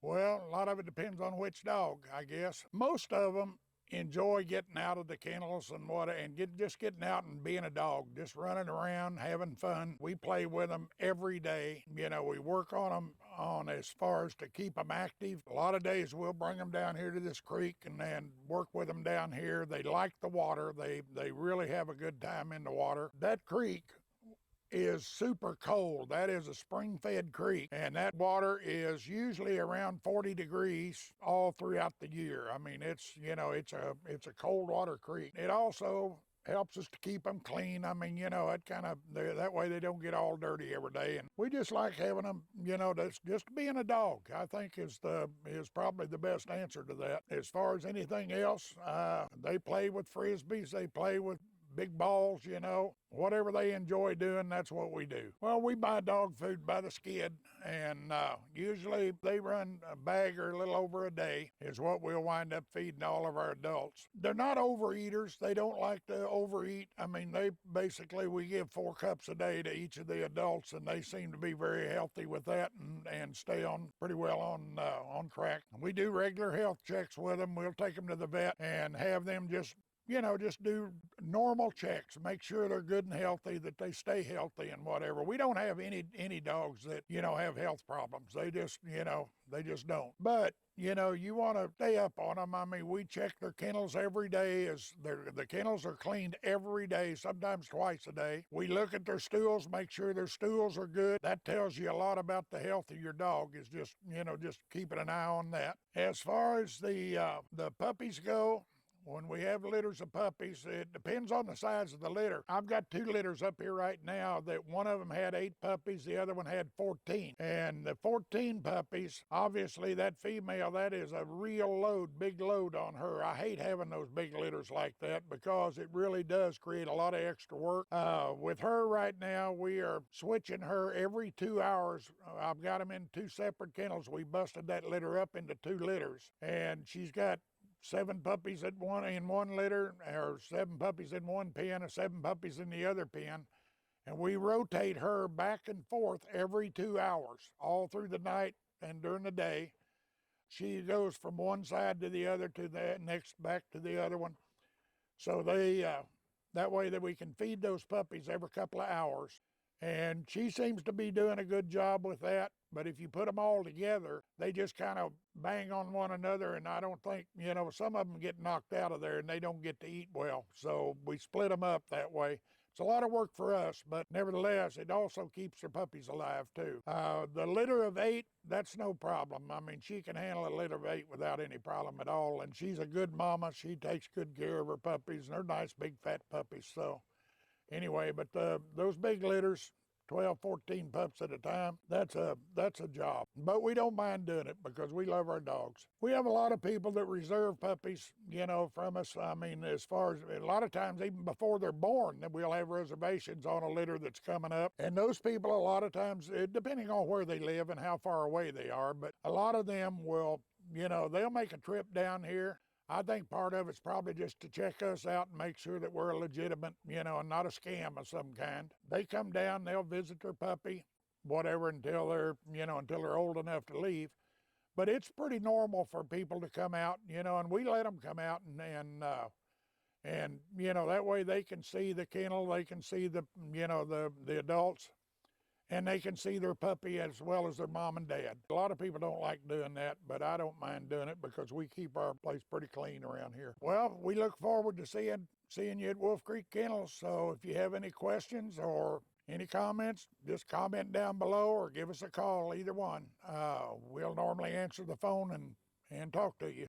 Well, a lot of it depends on which dog, I guess. Most of them enjoy getting out of the kennels and just getting out and being a dog, just running around, having fun. We play with them every day. We work on them on as far as to keep them active. A lot of days we'll bring them down here to this creek and then work with them down here. They like the water. They really have a good time in the water. That creek is super cold. That is a spring-fed creek, and that water is usually around 40 degrees all throughout the year. I mean, it's a cold water creek. It also helps us to keep them clean. I mean, it that way they don't get all dirty every day. And we just like having them, that's just being a dog, I think is probably the best answer to that. As far as anything else, they play with frisbees, they play with big balls, whatever they enjoy doing, that's what we do. Well, we buy dog food by the skid, and usually they run a bag or a little over a day is what we'll wind up feeding all of our adults. They're not overeaters. They don't like to overeat. I mean, we give 4 cups a day to each of the adults, and they seem to be very healthy with that and stay on pretty well on track. We do regular health checks with them. We'll take them to the vet and have them just do normal checks, make sure they're good and healthy, that they stay healthy and whatever. We don't have any dogs that, have health problems. They just don't. But, you want to stay up on them. I mean, we check their kennels every day. The kennels are cleaned every day, sometimes twice a day. We look at their stools, make sure their stools are good. That tells you a lot about the health of your dog, is just keeping an eye on that. As far as the puppies go, when we have litters of puppies, it depends on the size of the litter. I've got 2 litters up here right now that one of them had 8 puppies, the other one had 14. And the 14 puppies, obviously that female, that is a real load, big load on her. I hate having those big litters like that because it really does create a lot of extra work. With her right now, we are switching her every 2 hours. I've got them in 2 separate kennels. We busted that litter up into 2 litters. And she's got 7 puppies in one litter, or 7 puppies in one pen, or 7 puppies in the other pen. And we rotate her back and forth every 2 hours, all through the night and during the day. She goes from one side to the other, to the next, back to the other one. So that way that we can feed those puppies every couple of hours. And she seems to be doing a good job with that. But if you put them all together, they just kind of bang on one another. And I don't think, some of them get knocked out of there and they don't get to eat well. So we split them up that way. It's a lot of work for us, but nevertheless, it also keeps their puppies alive too. The litter of 8, that's no problem. I mean, she can handle a litter of 8 without any problem at all. And she's a good mama. She takes good care of her puppies, and they're nice, big, fat puppies. So anyway, but those big litters, 12, 14 pups at a time, that's a job. But we don't mind doing it because we love our dogs. We have a lot of people that reserve puppies, from us. I mean, as far as a lot of times, even before they're born, that we'll have reservations on a litter that's coming up. And those people, a lot of times, depending on where they live and how far away they are, but a lot of them will, they'll make a trip down here. I think part of it's probably just to check us out and make sure that we're a legitimate, and not a scam of some kind. They come down, they'll visit their puppy, whatever, until they're old enough to leave. But it's pretty normal for people to come out, and we let them come out and that way they can see the kennel, they can see the adults, and they can see their puppy as well as their mom and dad. A lot of people don't like doing that, but I don't mind doing it because we keep our place pretty clean around here. Well, we look forward to seeing you at Wolf Creek Kennels. So if you have any questions or any comments, just comment down below or give us a call, either one. We'll normally answer the phone and talk to you.